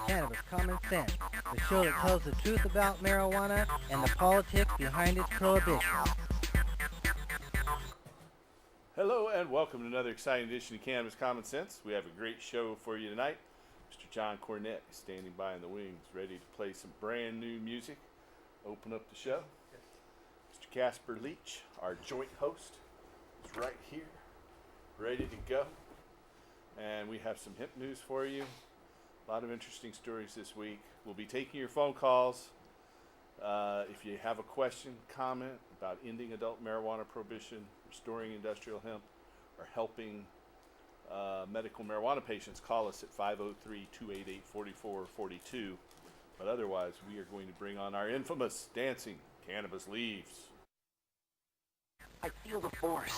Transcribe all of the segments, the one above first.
Cannabis Common Sense, the show that tells the truth about marijuana and the politics behind its prohibition. Hello and welcome to another exciting edition of Cannabis Common Sense. We have a great show for you tonight. Mr. John Cornett is standing by in the wings, ready to play some brand new music, open up the show. Mr. Casper Leach, our joint host, is right here, ready to go. And we have some hemp news for you. A lot of interesting stories this week. We'll be taking your phone calls. If you have a question, comment about ending adult marijuana prohibition, restoring industrial hemp, or helping medical marijuana patients, call us at 503-288-4442. But otherwise, we are going to bring on our infamous dancing Cannabis Leaves. I feel the force.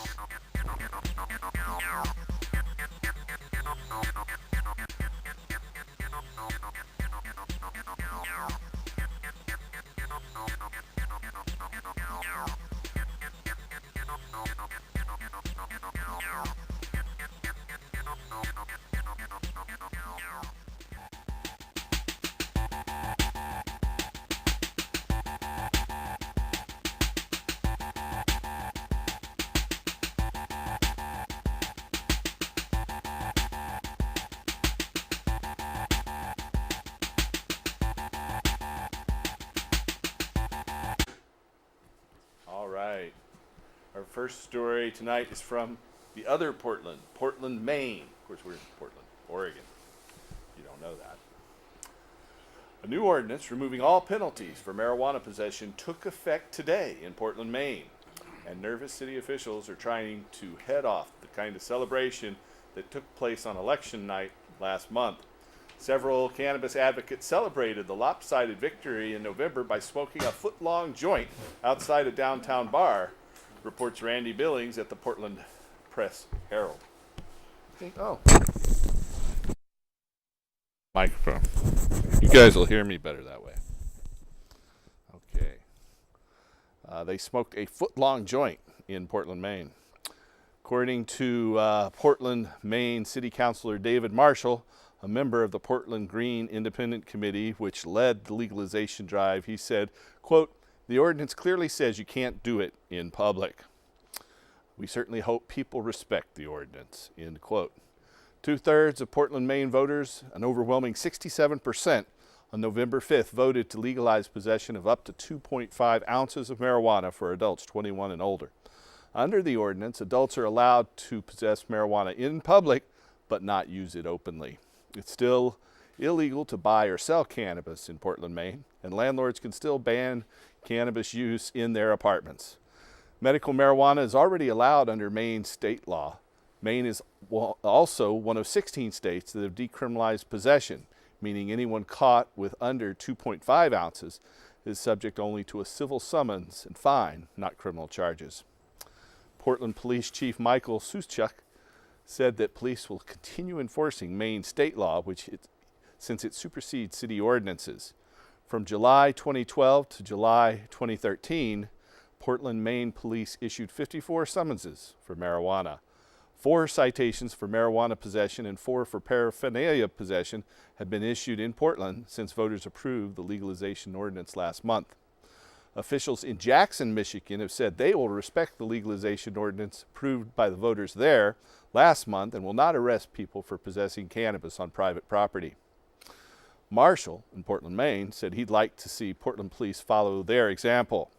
Our first story tonight is from the other Portland, Maine. Of course, we're in Portland, Oregon. You don't know that. A new ordinance removing all penalties for marijuana possession took effect today in Portland, Maine. And nervous city officials are trying to head off the kind of celebration that took place on election night last month. Several cannabis advocates celebrated the lopsided victory in November by smoking a foot-long joint outside a downtown bar, reports Randy Billings at the Portland Press-Herald. Microphone. You guys will hear me better that way. Okay. They smoked a foot-long joint in Portland, Maine. According to Portland, Maine City Councilor David Marshall, a member of the Portland Green Independent Committee, which led the legalization drive, he said, quote, "The ordinance clearly says you can't do it in public. We certainly hope people respect the ordinance," end quote. 2/3 of Portland, Maine voters, an overwhelming 67%, on November 5th voted to legalize possession of up to 2.5 ounces of marijuana for adults 21 and older. Under the ordinance, adults are allowed to possess marijuana in public, but not use it openly. It's still illegal to buy or sell cannabis in Portland, Maine, and landlords can still ban cannabis use in their apartments. Medical marijuana is already allowed under Maine state law. Maine is also one of 16 states that have decriminalized possession, meaning anyone caught with under 2.5 ounces is subject only to a civil summons and fine, not criminal charges. Portland Police Chief Michael Suschuk said that police will continue enforcing Maine state law, since it supersedes city ordinances. From July 2012 to July 2013, Portland, Maine police issued 54 summonses for marijuana. 4 citations for marijuana possession and 4 for paraphernalia possession have been issued in Portland since voters approved the legalization ordinance last month. Officials in Jackson, Michigan have said they will respect the legalization ordinance approved by the voters there last month and will not arrest people for possessing cannabis on private property. Marshall in Portland, Maine said he'd like to see Portland police follow their example.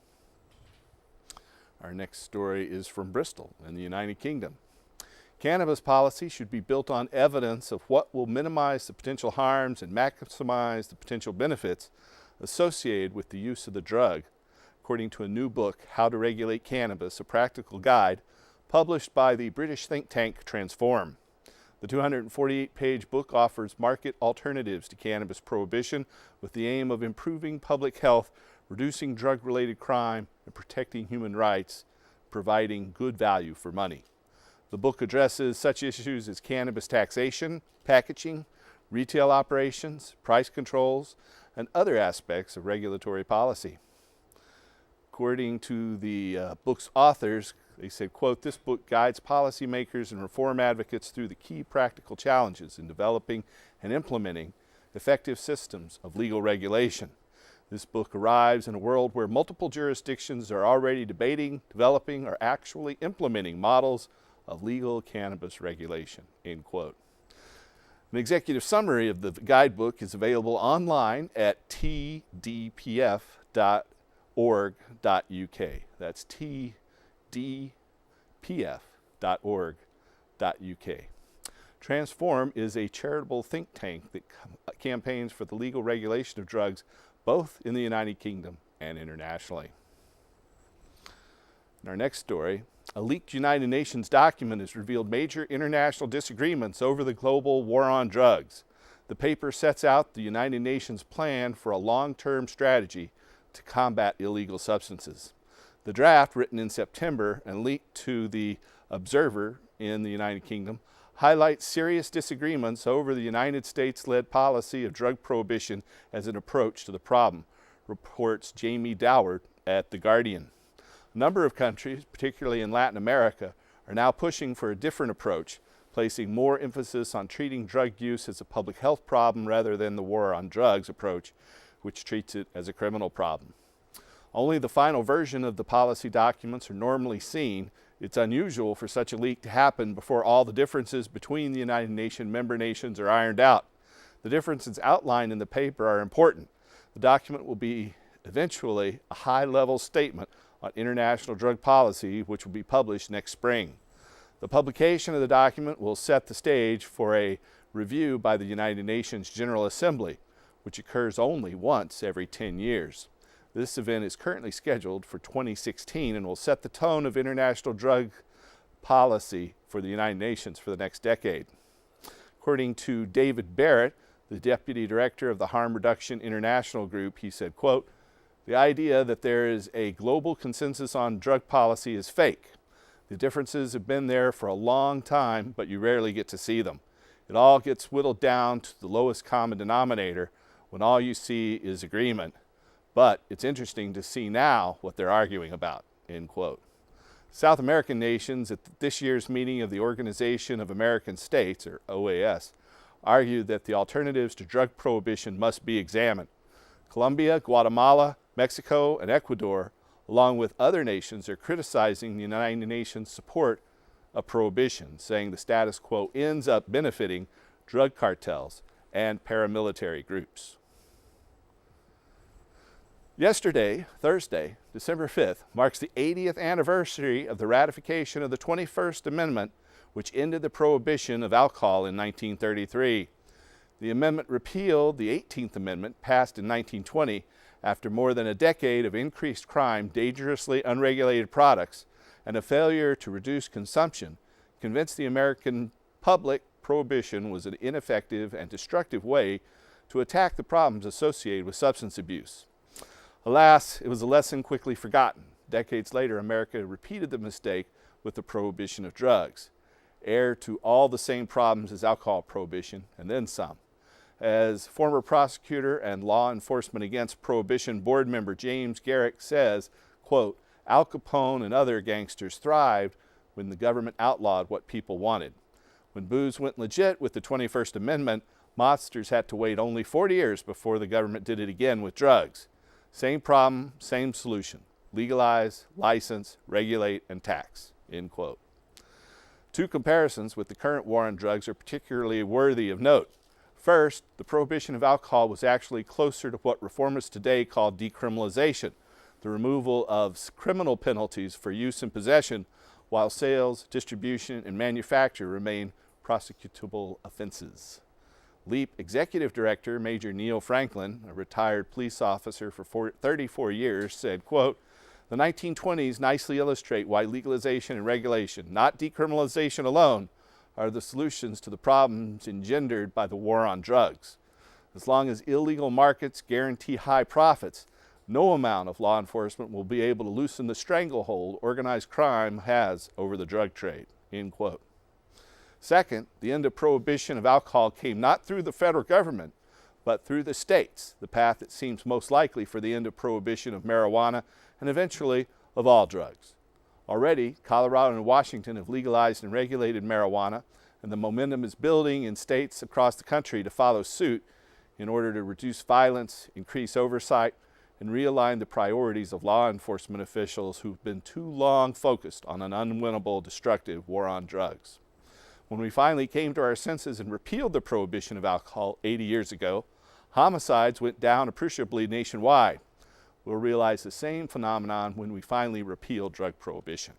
Our next story is from Bristol in the United Kingdom. Cannabis policy should be built on evidence of what will minimize the potential harms and maximize the potential benefits associated with the use of the drug, according to a new book, How to Regulate Cannabis, a Practical Guide, published by the British think tank Transform. The 248-page book offers market alternatives to cannabis prohibition with the aim of improving public health, reducing drug-related crime, and protecting human rights, providing good value for money. The book addresses such issues as cannabis taxation, packaging, retail operations, price controls, and other aspects of regulatory policy. According to the book's authors, they said, quote, "This book guides policymakers and reform advocates through the key practical challenges in developing and implementing effective systems of legal regulation. This book arrives in a world where multiple jurisdictions are already debating, developing, or actually implementing models of legal cannabis regulation, end quote. An executive summary of the guidebook is available online at tdpf.org.uk. That's tdpf.org.uk. Transform is a charitable think tank that campaigns for the legal regulation of drugs both in the United Kingdom and internationally. In our next story, a leaked United Nations document has revealed major international disagreements over the global war on drugs. The paper sets out the United Nations plan for a long-term strategy to combat illegal substances. The draft, written in September and leaked to the Observer in the United Kingdom, highlights serious disagreements over the United States-led policy of drug prohibition as an approach to the problem, reports Jamie Doward at The Guardian. A number of countries, particularly in Latin America, are now pushing for a different approach, placing more emphasis on treating drug use as a public health problem rather than the war on drugs approach, which treats it as a criminal problem. Only the final version of the policy documents are normally seen. It's unusual for such a leak to happen before all the differences between the United Nations member nations are ironed out. The differences outlined in the paper are important. The document will be eventually a high-level statement on international drug policy, which will be published next spring. The publication of the document will set the stage for a review by the United Nations General Assembly, which occurs only once every 10 years. This event is currently scheduled for 2016 and will set the tone of international drug policy for the United Nations for the next decade. According to David Barrett, the Deputy Director of the Harm Reduction International Group, he said, quote, "The idea that there is a global consensus on drug policy is fake. The differences have been there for a long time, but you rarely get to see them. It all gets whittled down to the lowest common denominator when all you see is agreement. But it's interesting to see now what they're arguing about," end quote. South American nations at this year's meeting of the Organization of American States, or OAS, argued that the alternatives to drug prohibition must be examined. Colombia, Guatemala, Mexico, and Ecuador, along with other nations, are criticizing the United Nations' support of prohibition, saying the status quo ends up benefiting drug cartels and paramilitary groups. Yesterday, Thursday, December 5th, marks the 80th anniversary of the ratification of the 21st Amendment, which ended the prohibition of alcohol in 1933. The amendment repealed the 18th Amendment, passed in 1920, after more than a decade of increased crime, dangerously unregulated products, and a failure to reduce consumption, convinced the American public prohibition was an ineffective and destructive way to attack the problems associated with substance abuse. Alas, it was a lesson quickly forgotten. Decades later, America repeated the mistake with the prohibition of drugs, heir to all the same problems as alcohol prohibition, and then some. As former prosecutor and law enforcement against prohibition board member James Garrick says, quote, "Al Capone and other gangsters thrived when the government outlawed what people wanted. When booze went legit with the 21st Amendment, mobsters had to wait only 40 years before the government did it again with drugs. Same problem, same solution. Legalize, license, regulate, and tax," end quote. Two comparisons with the current war on drugs are particularly worthy of note. First, the prohibition of alcohol was actually closer to what reformists today call decriminalization, the removal of criminal penalties for use and possession, while sales, distribution, and manufacture remain prosecutable offenses. LEAP Executive Director Major Neil Franklin, a retired police officer for 34 years, said, quote, "The 1920s nicely illustrate why legalization and regulation, not decriminalization alone, are the solutions to the problems engendered by the war on drugs. As long as illegal markets guarantee high profits, no amount of law enforcement will be able to loosen the stranglehold organized crime has over the drug trade," end quote. Second, the end of prohibition of alcohol came not through the federal government, but through the states, the path that seems most likely for the end of prohibition of marijuana and eventually of all drugs. Already, Colorado and Washington have legalized and regulated marijuana, and the momentum is building in states across the country to follow suit. in order to reduce violence, increase oversight, and realign the priorities of law enforcement officials who've been too long focused on an unwinnable, destructive war on drugs. When we finally came to our senses and repealed the prohibition of alcohol 80 years ago, homicides went down appreciably nationwide. We'll realize the same phenomenon when we finally repeal drug prohibition.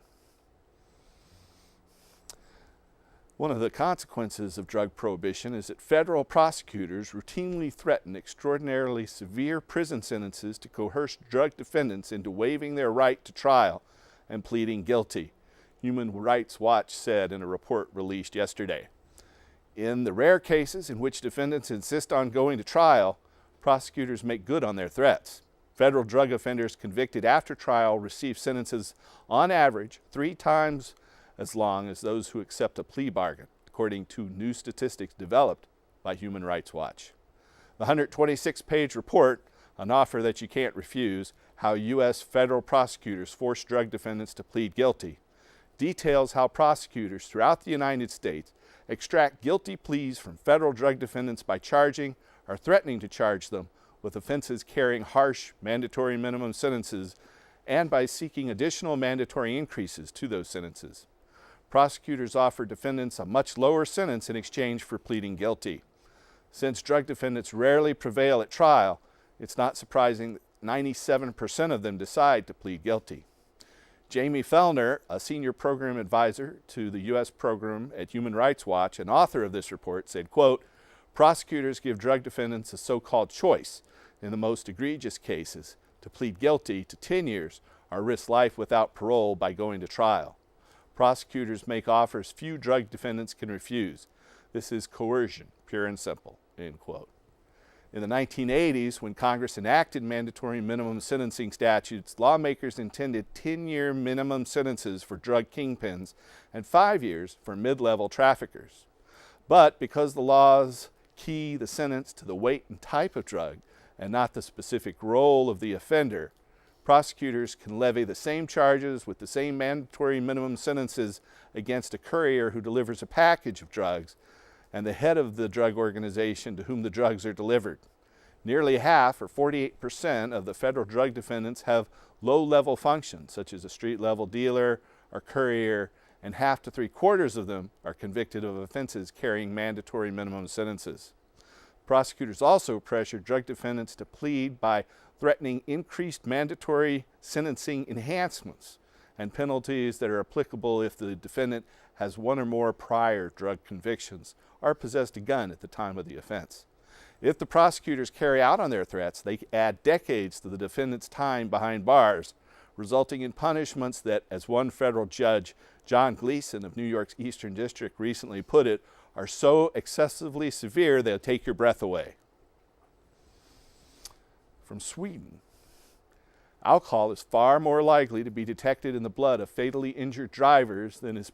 One of the consequences of drug prohibition is that federal prosecutors routinely threaten extraordinarily severe prison sentences to coerce drug defendants into waiving their right to trial and pleading guilty, Human Rights Watch said in a report released yesterday. In the rare cases in which defendants insist on going to trial, prosecutors make good on their threats. Federal drug offenders convicted after trial receive sentences on average 3 times as long as those who accept a plea bargain, according to new statistics developed by Human Rights Watch. The 126-page report, An Offer That You Can't Refuse, How U.S. Federal Prosecutors Force Drug Defendants to Plead Guilty, details how prosecutors throughout the United States extract guilty pleas from federal drug defendants by charging or threatening to charge them with offenses carrying harsh mandatory minimum sentences and by seeking additional mandatory increases to those sentences. Prosecutors offer defendants a much lower sentence in exchange for pleading guilty. Since drug defendants rarely prevail at trial, it's not surprising that 97% of them decide to plead guilty. Jamie Fellner, a senior program advisor to the U.S. program at Human Rights Watch and author of this report, said, quote, "Prosecutors give drug defendants a so-called choice in the most egregious cases to plead guilty to 10 years or risk life without parole by going to trial. Prosecutors make offers few drug defendants can refuse. This is coercion, pure and simple," end quote. In the 1980s, when Congress enacted mandatory minimum sentencing statutes, lawmakers intended 10-year minimum sentences for drug kingpins and 5 years for mid-level traffickers. But because the laws key the sentence to the weight and type of drug and not the specific role of the offender, prosecutors can levy the same charges with the same mandatory minimum sentences against a courier who delivers a package of drugs and the head of the drug organization to whom the drugs are delivered. Nearly half, or 48%, of the federal drug defendants have low-level functions, such as a street-level dealer or courier, and half to 3/4 of them are convicted of offenses carrying mandatory minimum sentences. Prosecutors also pressure drug defendants to plead by threatening increased mandatory sentencing enhancements and penalties that are applicable if the defendant has 1 or more prior drug convictions or possessed a gun at the time of the offense. If the prosecutors carry out on their threats, they add decades to the defendant's time behind bars, resulting in punishments that, as one federal judge, John Gleason of New York's Eastern District, recently put it, are so excessively severe they'll take your breath away. From Sweden, alcohol is far more likely to be detected in the blood of fatally injured drivers than is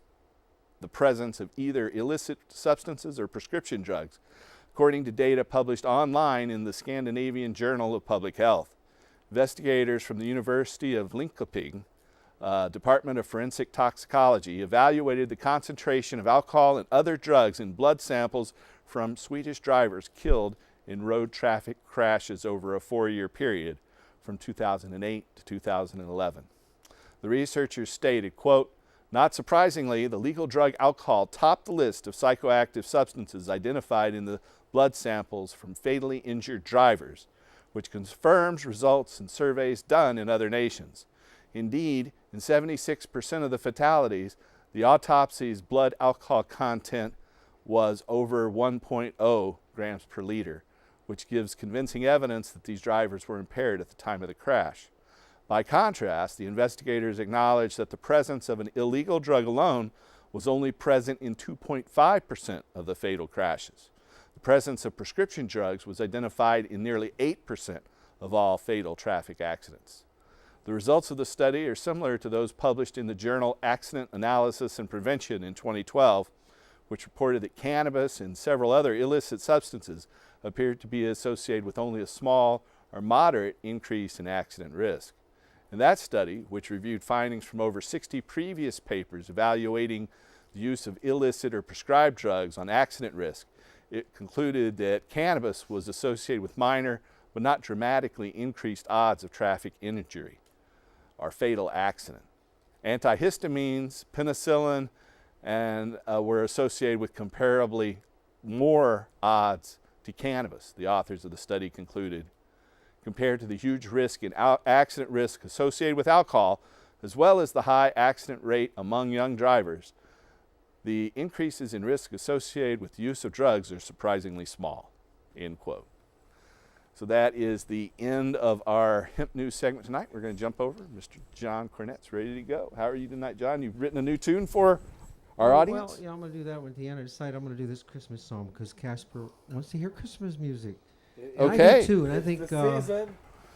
the presence of either illicit substances or prescription drugs, according to data published online in the Scandinavian Journal of Public Health. Investigators from the University of Linköping, Department of Forensic Toxicology, evaluated the concentration of alcohol and other drugs in blood samples from Swedish drivers killed in road traffic crashes over a 4-year period from 2008 to 2011. The researchers stated, quote, "Not surprisingly, the legal drug alcohol topped the list of psychoactive substances identified in the blood samples from fatally injured drivers, which confirms results in surveys done in other nations. Indeed, in 76% of the fatalities, the autopsy's blood alcohol content was over 1.0 grams per liter, which gives convincing evidence that these drivers were impaired at the time of the crash. By contrast, the investigators acknowledged that the presence of an illegal drug alone was only present in 2.5% of the fatal crashes. The presence of prescription drugs was identified in nearly 8% of all fatal traffic accidents. The results of the study are similar to those published in the journal Accident Analysis and Prevention in 2012, which reported that cannabis and several other illicit substances appeared to be associated with only a small or moderate increase in accident risk. In that study, which reviewed findings from over 60 previous papers evaluating the use of illicit or prescribed drugs on accident risk, it concluded that cannabis was associated with minor but not dramatically increased odds of traffic injury or fatal accident. Antihistamines, penicillin, and were associated with comparably more odds to cannabis, the authors of the study concluded, compared to the huge risk in accident risk associated with alcohol, as well as the high accident rate among young drivers. The increases in risk associated with the use of drugs are surprisingly small, end quote. So that is the end of our hemp news segment tonight. We're going to jump over. Mr. John Cornett's ready to go. How are you tonight, John? You've written a new tune for our audience? Well, yeah, I'm going to do that one at the end. I decided I'm going to do this Christmas song because Casper wants to hear Christmas music. And Okay. I do too, and I think season.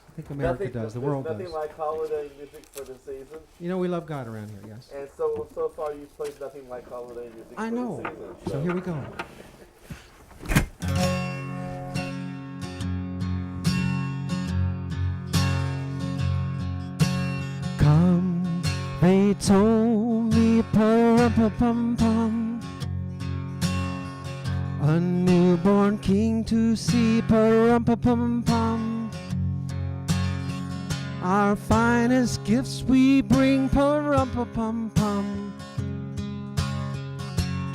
I think America does. The world does. Nothing like holiday music for the season. You know, we love God around here, yes. And so far you've played nothing like holiday music I for know. the season. So here we go. Come, they told me, pa-rum-pa-pum-pum, a newborn king to see, pa-rum-pa-pum-pum. Our finest gifts we bring, pa-rum-pa-pum-pum,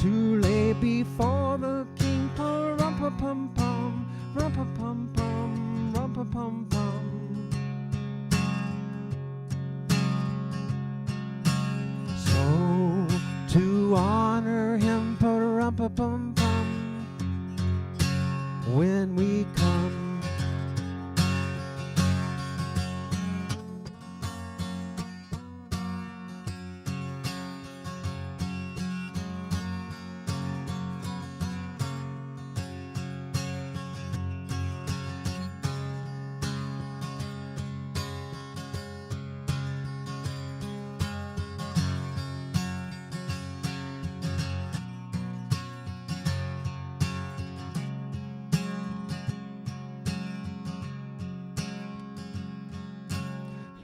to lay before the king, pa-rum-pa-pum-pum, rum-pa-pum-pum, rum-pa-pum-pum. So to honor him, pa-rum-pa-pum-pum, when we come.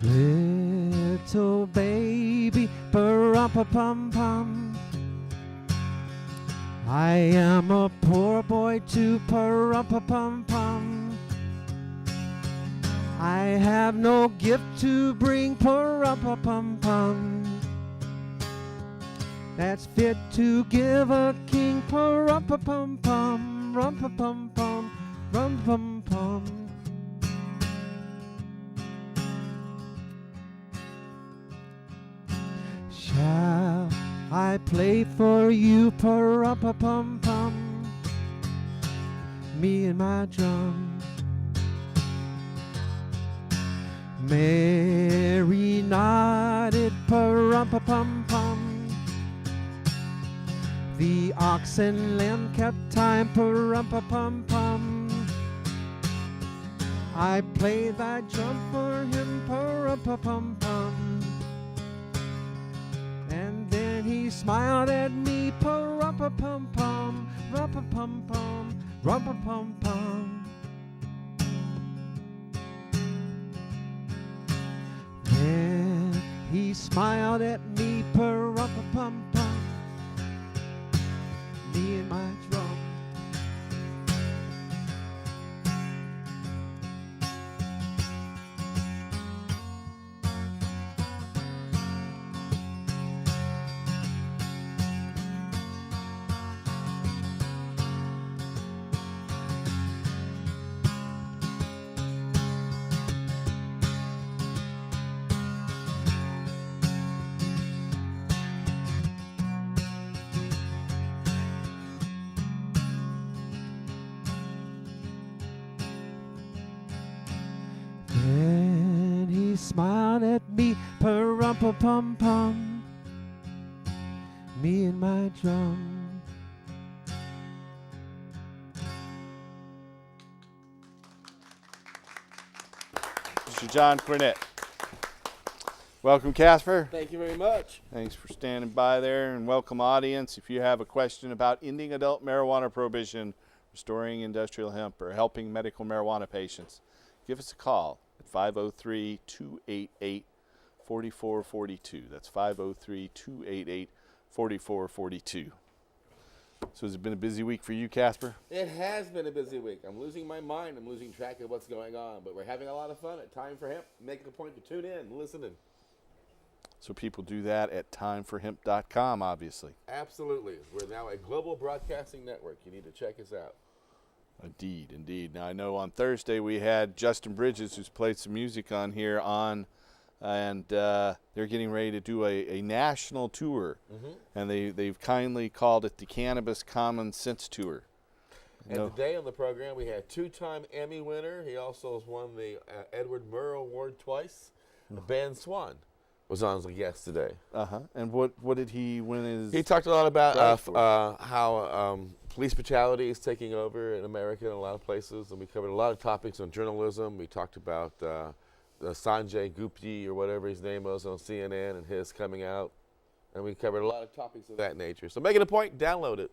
Little baby, pa-rum-pa-pum-pum, I am a poor boy too, pa-rum-pa-pum-pum. I have no gift to bring, pa-rum-pa-pum-pum, that's fit to give a king, pa-rum-pa-pum-pum, rum-pa-pum-pum, rum-pum-pum. Shall I play for you, pa-rum-pa-pum-pum, me and my drum? Mary nodded, pa-rum-pa-pum-pum, the ox and lamb kept time, pa-rum-pa-pum-pum. I play thy drum for him, pa-rum-pa-pum-pum. And then he smiled at me, pa-rum-pa-pum-pum, rum-pa-pum-pum, rum-pa-pum-pum. Then he smiled at me, pa-rum-pa-pum-pum, me and my drum. Then he smiled at me, pa-rum-pa-pum-pum, me and my drum. Mr. John Cornett. Welcome, Casper. Thank you very much. Thanks for standing by there, and welcome, audience. If you have a question about ending adult marijuana prohibition, restoring industrial hemp, or helping medical marijuana patients, give us a call at 503-288-4442. That's 503-288-4442. So has it been a busy week for you, Casper? It has been a busy week. I'm losing my mind. I'm losing track of what's going on, but we're having a lot of fun at Time for Hemp. Making a point to tune in, listen in. So people do that at timeforhemp.com, obviously. Absolutely. We're now a global broadcasting network. You need to check us out. Indeed, indeed. Now, I know on Thursday we had Justin Bridges, who's played some music on here, on, and they're getting ready to do a national tour. And they've kindly called it the Cannabis Common Sense Tour. And today on the program, we had two-time Emmy winner. He also has won the Edward Murrow Award twice. Ben Swan was on as a guest today. And what did he win his? He talked a lot about Right. how police brutality is taking over in America in a lot of places, and we covered a lot of topics on journalism. We talked about Sanjay Gupta or whatever his name was on CNN and his coming out, and we covered a lot of topics of that nature. So making a point, download it.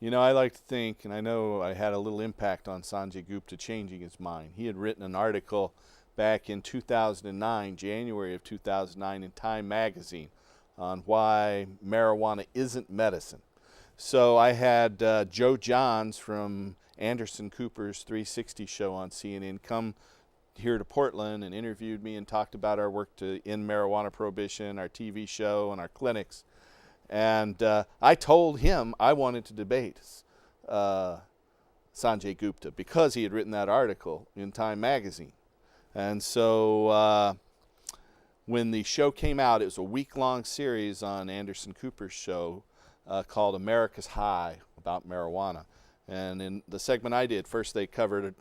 You know, I like to think, and I know I had a little impact on Sanjay Gupta changing his mind. He had written an article back in 2009, January of 2009, in Time magazine on why marijuana isn't medicine. So I had Joe Johns from Anderson Cooper's 360 show on CNN come here to Portland and interviewed me and talked about our work to end marijuana prohibition, our TV show, and our clinics. And I told him I wanted to debate Sanjay Gupta because he had written that article in Time magazine. And so when the show came out, it was a week-long series on Anderson Cooper's show called America's High, about marijuana. And in the segment I did, first they covered,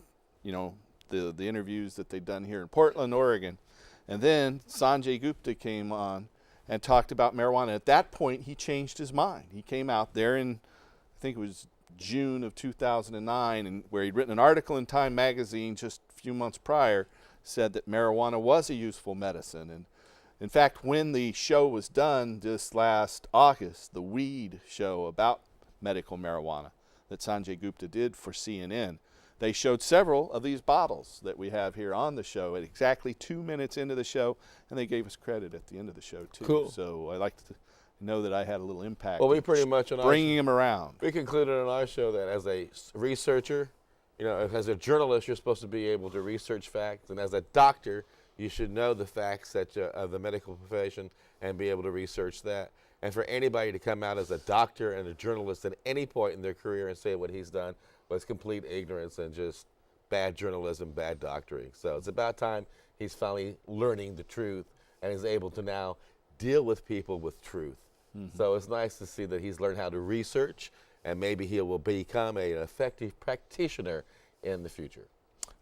the interviews that they'd done here in Portland, Oregon. And then Sanjay Gupta came on and talked about marijuana. At that point, he changed his mind. He came out there in, I think it was June of 2009, and where he'd written an article in Time magazine just a few months prior, said that marijuana was a useful medicine. And in fact, when the show was done this last August, the Weed show about medical marijuana that Sanjay Gupta did for CNN, they showed several of these bottles that we have here on the show at exactly 2 minutes into the show, and they gave us credit at the end of the show, too. Cool. So I like to know that I had a little impact. Well, we in pretty much bringing him around. We concluded on our show that as a researcher, as a journalist, you're supposed to be able to research facts, and as a doctor, you should know the facts that of the medical profession and be able to research that. And for anybody to come out as a doctor and a journalist at any point in their career and say what he's done was complete ignorance and just bad journalism, bad doctoring. So it's about time he's finally learning the truth and is able to now deal with people with truth. So it's nice to see that he's learned how to research, and maybe he will become an effective practitioner in the future.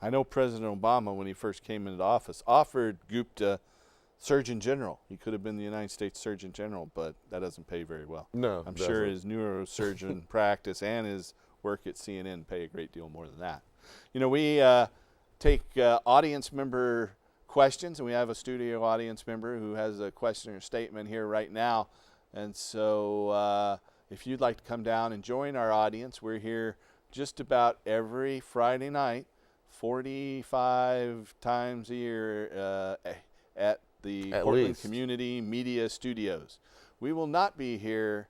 I know President Obama, when he first came into office, offered Gupta Surgeon General. He could have been the United States Surgeon General, but that doesn't pay very well. No, I'm sure his neurosurgeon practice and his work at CNN pay a great deal more than that. We take audience member questions, and we have a studio audience member who has a question or statement here right now. And so if you'd like to come down and join our audience, we're here just about every Friday night, 45 times a year at the Portland Community Media Studios. We will not be here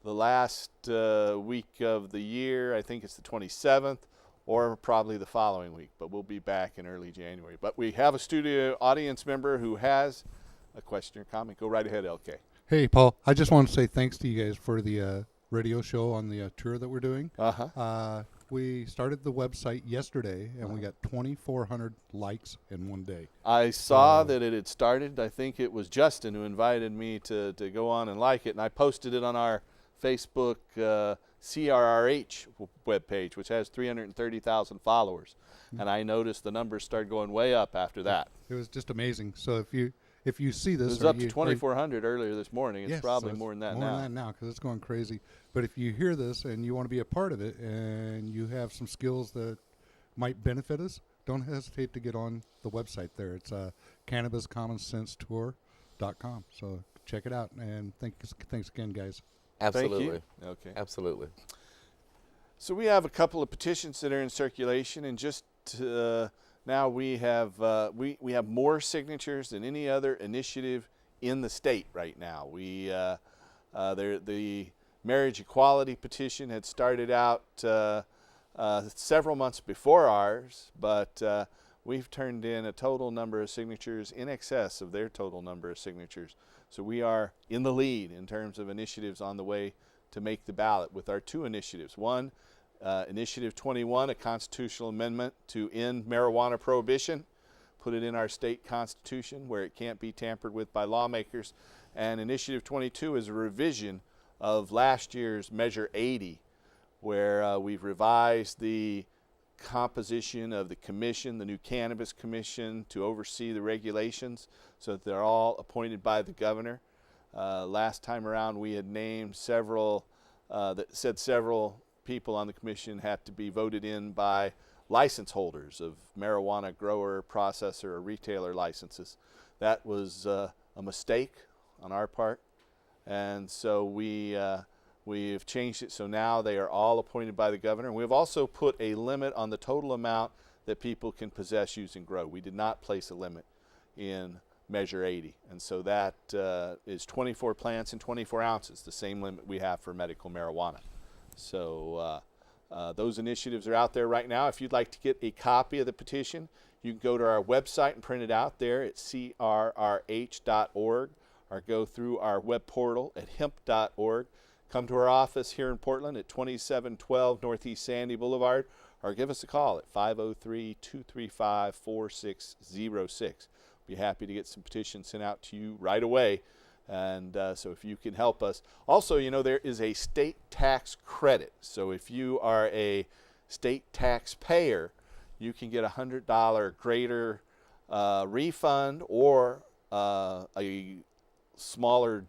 the last week of the year. I think it's the 27th, or probably the following week, but we'll be back in early January. But we have a studio audience member who has a question or comment. Go right ahead, LK. Hey, Paul. I just want to say thanks to you guys for the radio show on the tour that we're doing. We started the website yesterday, and we got 2,400 likes in one day. I saw that it had started. I think it was Justin who invited me to go on and like it, and I posted it on our Facebook CRRH webpage, which has 330,000 followers. And I noticed the numbers started going way up after that. It was just amazing. So if you see this, it was up to 2,400 earlier this morning. It's probably more than that now. More than that now, because it's going crazy. But if you hear this and you want to be a part of it, and you have some skills that might benefit us, don't hesitate to get on the website there. It's CannabisCommonSenseTour.com. So check it out, and thanks again, guys. Absolutely. Thank you. Okay. Absolutely. So we have a couple of petitions that are in circulation, and just now we have more signatures than any other initiative in the state right now. The marriage equality petition had started out several months before ours, but we've turned in a total number of signatures in excess of their total number of signatures. So we are in the lead in terms of initiatives on the way to make the ballot with our 2 initiatives. One, Initiative 21, a constitutional amendment to end marijuana prohibition, put it in our state constitution where it can't be tampered with by lawmakers. And Initiative 22 is a revision of last year's Measure 80, where we've revised the composition of the commission, the new Cannabis Commission, to oversee the regulations so that they're all appointed by the governor. Last time around we had named several, that said several people on the commission had to be voted in by license holders of marijuana grower, processor, or retailer licenses. That was a mistake on our part, and so we've changed it so now they are all appointed by the governor. And we've also put a limit on the total amount that people can possess, use, and grow. We did not place a limit in Measure 80, and so that is 24 plants and 24 ounces, the same limit we have for medical marijuana. So those initiatives are out there right now. If you'd like to get a copy of the petition, you can go to our website and print it out there at crrh.org, or go through our web portal at hemp.org. Come to our office here in Portland at 2712 Northeast Sandy Boulevard, or give us a call at 503-235-4606. Be happy to get some petitions sent out to you right away. And so if you can help us. Also, you know, there is a state tax credit. So if you are a state taxpayer, you can get a $100 greater refund or a smaller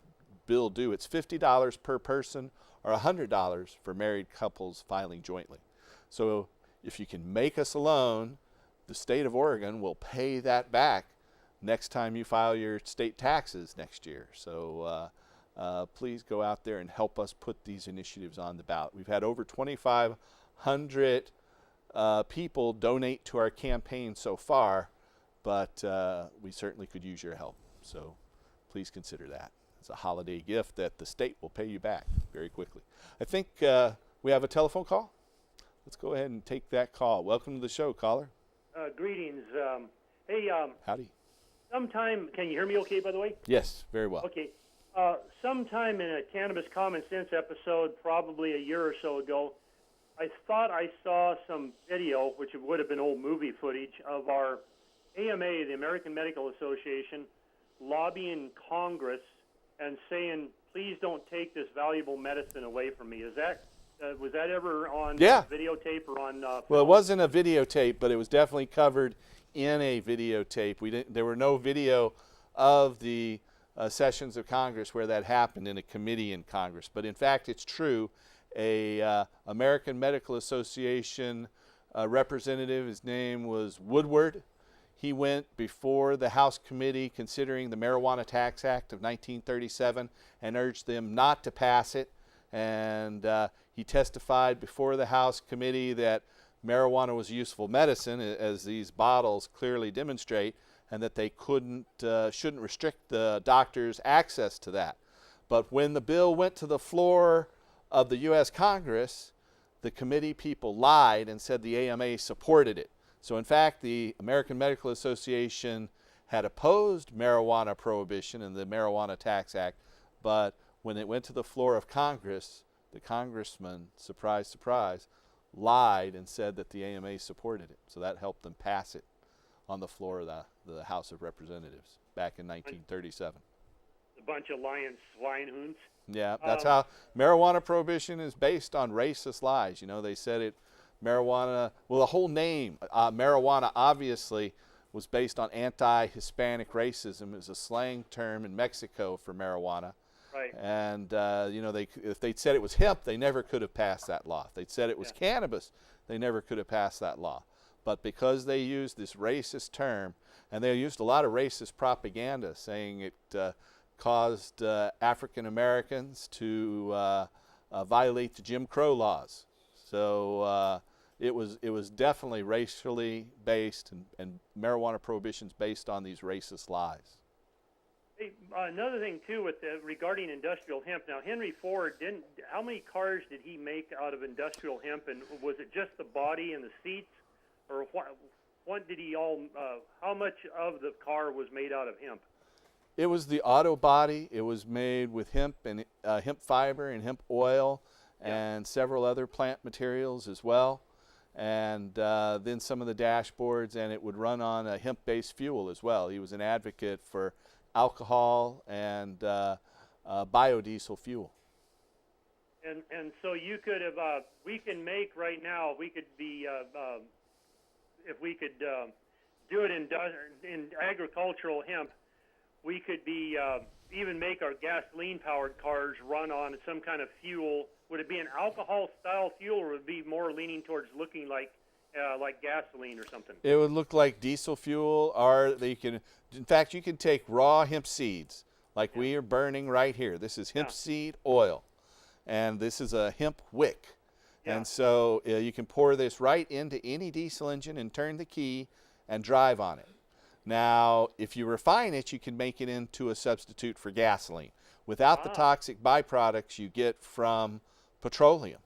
bill due. It's $50 per person or $100 for married couples filing jointly. So if you can make us a loan, the state of Oregon will pay that back next time you file your state taxes next year. So please go out there and help us put these initiatives on the ballot. We've had over 2,500 people donate to our campaign so far, but we certainly could use your help. So please consider that. It's a holiday gift that the state will pay you back very quickly. I think we have a telephone call. Let's go ahead and take that call. Welcome to the show, caller. Greetings. Hey, Howdy. sometime, can you hear me okay, by the way? Yes, very well. Okay. Sometime in a Cannabis Common Sense episode, probably a year or so ago, I thought I saw some video, which would have been old movie footage, of our AMA, the American Medical Association, lobbying Congress and saying, please don't take this valuable medicine away from me. Is that was that ever on videotape or on Well, it wasn't a videotape, but it was definitely covered in a videotape. There were no video of the sessions of Congress where that happened in a committee in Congress. But in fact, it's true. A American Medical Association representative, his name was Woodward. He went before the House committee considering the Marijuana Tax Act of 1937 and urged them not to pass it. And he testified before the House committee that marijuana was a useful medicine, as these bottles clearly demonstrate, and that they shouldn't restrict the doctors' access to that. But when the bill went to the floor of the U.S. Congress, the committee people lied and said the AMA supported it. So in fact, the American Medical Association had opposed marijuana prohibition in the Marijuana Tax Act, but when it went to the floor of Congress, the congressman, surprise, surprise, lied and said that the AMA supported it. So that helped them pass it on the floor of the House of Representatives back in 1937. a bunch of lying swine-hoons? Yeah, that's how marijuana prohibition is based on racist lies. You know, they said marijuana, well, the whole name, marijuana, obviously was based on anti-Hispanic racism. It was a slang term in Mexico for marijuana. Right. And, you know, if they'd said it was hemp, they never could have passed that law. If they'd said it was cannabis, they never could have passed that law. But because they used this racist term, and they used a lot of racist propaganda saying it caused African Americans to violate the Jim Crow laws. So it was definitely racially based, and marijuana prohibition's based on these racist lies. Hey, another thing too with regarding industrial hemp. Now, Henry Ford didn't. How many cars did he make out of industrial hemp? And was it just the body and the seats, or what did he all? How much of the car was made out of hemp? It was the auto body. It was made with hemp and hemp fiber and hemp oil and several other plant materials as well. And then some of the dashboards, and it would run on a hemp-based fuel as well. He was an advocate for alcohol and biodiesel fuel. And so you could have. We can make right now. We could be if we could do it in agricultural hemp. We could be even make our gasoline-powered cars run on some kind of fuel. Would it be an alcohol-style fuel, or would it be more leaning towards looking like gasoline or something? It would look like diesel fuel, or they can. In fact, you can take raw hemp seeds, like we are burning right here. This is hemp seed oil, and this is a hemp wick. And so you can pour this right into any diesel engine and turn the key and drive on it. Now, if you refine it, you can make it into a substitute for gasoline without the toxic byproducts you get from petroleum.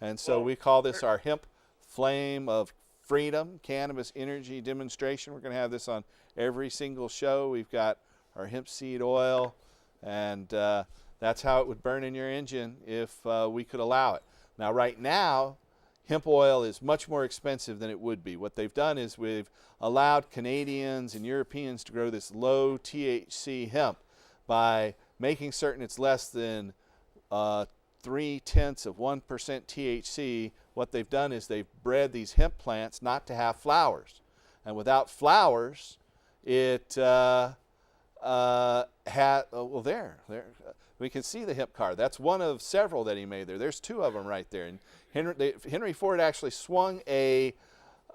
And so we call this our hemp flame of freedom cannabis energy demonstration. We're going to have this on every single show. We've got our hemp seed oil, and that's how it would burn in your engine if we could allow it. Now, right now, hemp oil is much more expensive than it would be. What they've done is we've allowed Canadians and Europeans to grow this low THC hemp by making certain it's less than 0.3% THC. What they've done is they've bred these hemp plants not to have flowers. And without flowers, it we can see the hemp car. That's one of several that he made there. There's two of them right there. And Henry Ford actually swung a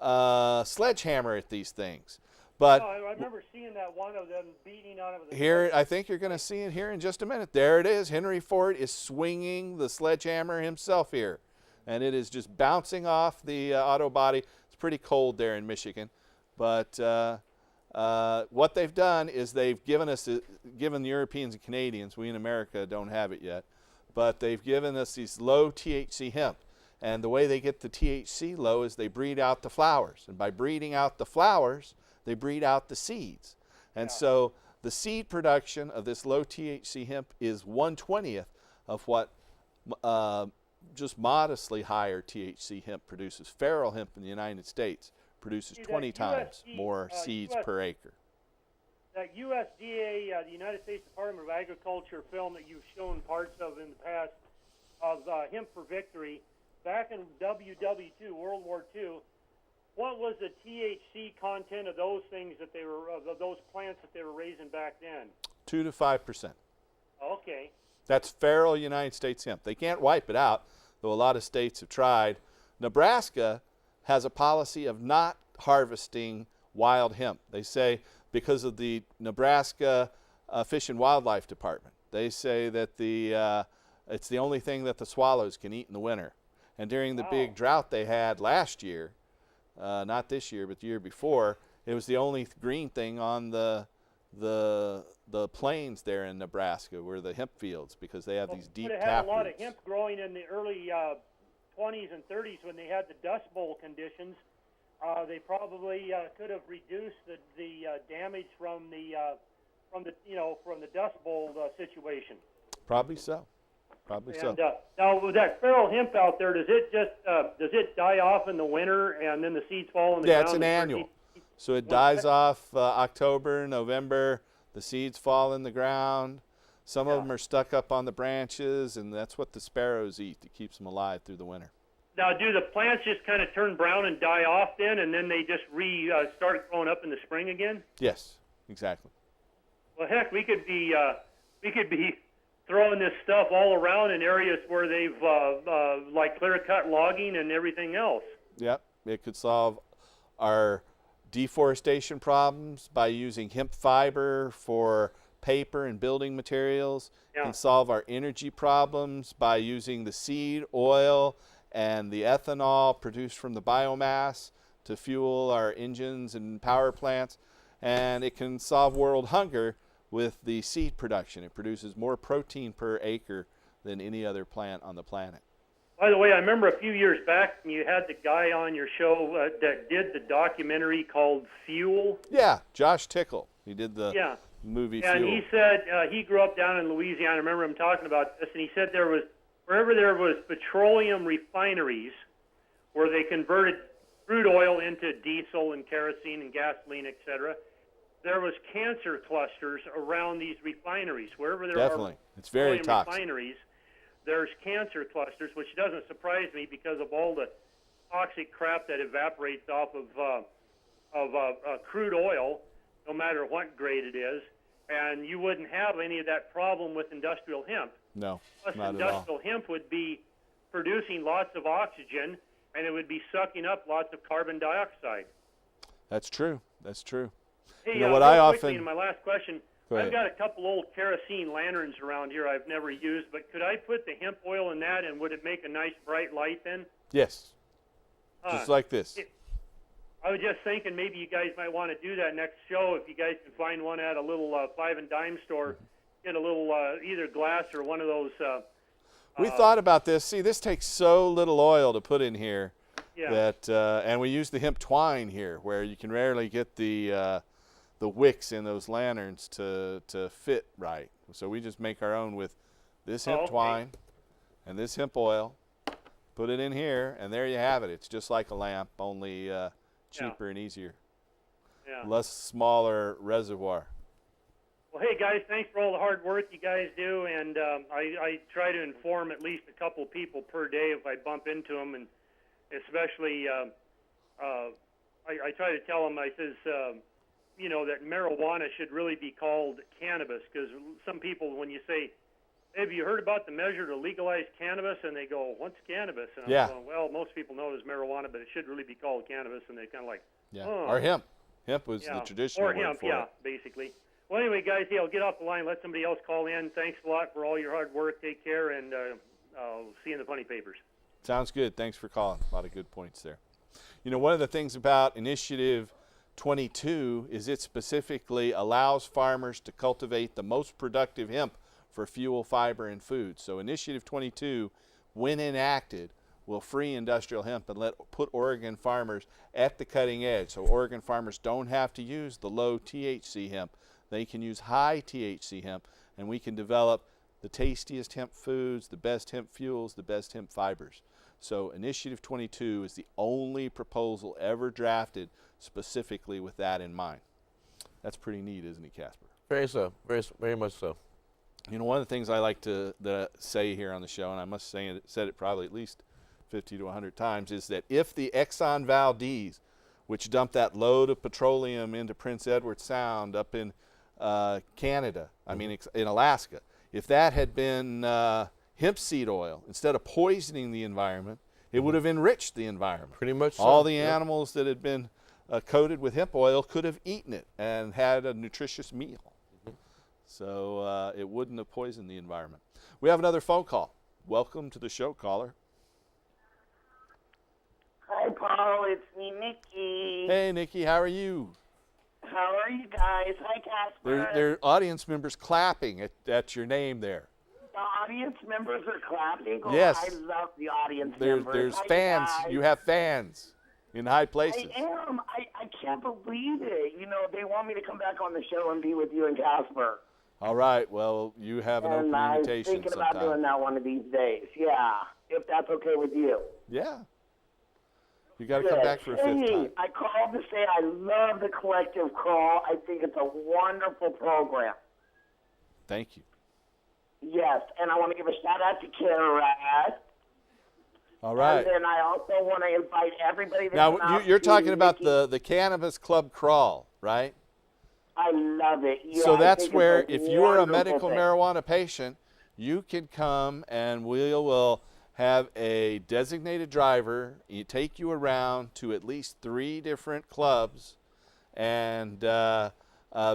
sledgehammer at these things. But I remember seeing that one of them beating on it with a here, I think you're going to see it here in just a minute. There it is. Henry Ford is swinging the sledgehammer himself here. And it is just bouncing off the auto body. It's pretty cold there in Michigan. But what they've done is they've given the Europeans and Canadians, we in America don't have it yet, but they've given us these low THC hemp. And the way they get the THC low is they breed out the flowers. And by breeding out the flowers, they breed out the seeds. And so the seed production of this low THC hemp is 1/20th of what just modestly higher THC hemp produces. Feral hemp in the United States produces 20 times more seeds per acre. That USDA, the United States Department of Agriculture film that you've shown parts of in the past of Hemp for Victory, back in WW2, World War II, what was the THC content of those things that they were, of those plants that they were raising back then? 2 to 5%. Okay. That's feral United States hemp. They can't wipe it out, though a lot of states have tried. Nebraska has a policy of not harvesting wild hemp. They say because of the Nebraska Fish and Wildlife Department. They say that it's the only thing that the swallows can eat in the winter. And during the big drought they had last year, not this year, but the year before, it was the only green thing on the plains there in Nebraska were the hemp fields, because they have these deep tap roots. They had a lot of hemp growing in the early 20s and 30s when they had the Dust Bowl conditions. They probably could have reduced the damage from the Dust Bowl situation. Probably so. And now with that feral hemp out there, does it die off in the winter and then the seeds fall in the ground? Yeah, it's an annual. So it dies off October, November. The seeds fall in the ground. Some of them are stuck up on the branches, and that's what the sparrows eat that keeps them alive through the winter. Now, do the plants just kind of turn brown and die off then, and then they just start growing up in the spring again? Yes, exactly. Well, heck, we could be throwing this stuff all around in areas where they've like clear-cut logging and everything else. Yep, it could solve our deforestation problems by using hemp fiber for paper and building materials. It can solve our energy problems by using the seed oil and the ethanol produced from the biomass to fuel our engines and power plants. And it can solve world hunger with the seed production. It produces more protein per acre than any other plant on the planet. By the way, I remember a few years back you had the guy on your show that did the documentary called Fuel. Yeah, Josh Tickle. He did the movie and Fuel. he said he grew up down in Louisiana. I remember him talking about this, and he said wherever there was petroleum refineries where they converted crude oil into diesel and kerosene and gasoline, etc., there was cancer clusters around these refineries. Wherever there Definitely. It's very petroleum toxic. refineries, there's cancer clusters, which doesn't surprise me because of all the toxic crap that evaporates off of crude oil, no matter what grade it is. And you wouldn't have any of that problem with industrial hemp. No, Plus, not at all. industrial hemp would be producing lots of oxygen, and it would be sucking up lots of carbon dioxide. That's true. That's true. Hey, You know what real I quickly, often- in my last question, Go I've ahead. got a couple old kerosene lanterns around here I've never used, but could I put the hemp oil in that, and would it make a nice bright light then? Yes, just like this. I was just thinking maybe you guys might want to do that next show if you guys can find one at a little five and dime store. Get a little either glass or one of those. We thought about this. See, this takes so little oil to put in here Yeah. that, and we use the hemp twine here, where you can rarely get the wicks in those lanterns to fit right. So we just make our own with this hemp okay. twine and this hemp oil. Put it in here, and there you have it. It's just like a lamp, only cheaper and easier. Yeah. Less smaller reservoir. Well, hey guys, thanks for all the hard work you guys do, and I try to inform at least a couple of people per day if I bump into them, and especially I try to tell them. I says that marijuana should really be called cannabis, because some people, when you say, have you heard about the measure to legalize cannabis? And they go, what's cannabis? And I'm going, well, most people know it as marijuana, but it should really be called cannabis. And they kind of like, Or hemp. Hemp was the traditional or word hemp, for yeah, it. basically. Well, anyway, guys, I'll get off the line. Let somebody else call in. Thanks a lot for all your hard work. Take care, and I'll see you in the funny papers. Sounds good. Thanks for calling. A lot of good points there. You know, one of the things about Initiative 22 is it specifically allows farmers to cultivate the most productive hemp for fuel, fiber, and food. So Initiative 22, when enacted, will free industrial hemp and put Oregon farmers at the cutting edge. So Oregon farmers don't have to use the low THC hemp. They can use high THC hemp, and we can develop the tastiest hemp foods, the best hemp fuels, the best hemp fibers. So Initiative 22 is the only proposal ever drafted specifically with that in mind. That's pretty neat, isn't it, Casper? Very so. Very much so. You know, one of the things I like to say here on the show, and I must say it, said it probably at least 50 to 100 times, is that if the Exxon Valdez, which dumped that load of petroleum into Prince Edward Sound up in Canada, in Alaska, if that had been hemp seed oil, instead of poisoning the environment, it would have enriched the environment. Pretty much so. All the animals that had been coated with hemp oil could have eaten it and had a nutritious meal. So it wouldn't have poisoned the environment. We have another phone call. Welcome to the show, caller. Hi, Paul. It's me, Nikki. Hey, Nikki, how are you? How are you guys? Hi, Casper. There are audience members clapping at your name there. The audience members are clapping. Oh, Yes. I love the audience members. There's Hi, fans. guys. You have fans in high places. I am. I can't believe it. You know, they want me to come back on the show and be with you and Casper. All right. Well, you have an open And I'm invitation thinking sometime. about doing that one of these days. Yeah, if that's okay with you. Yeah. You got to come back for a fifth time. I called to say I love the Collective Call. I think it's a wonderful program. Thank you. Yes, and I want to give a shout out to Kara. All right. And then I also want to invite everybody. Now, you're talking about the Cannabis Club Crawl, right? I love it. Yeah, So I that's think where, it's if you're a wonderful medical thing. marijuana patient, you can come and we will have a designated driver take you around to at least 3 different clubs and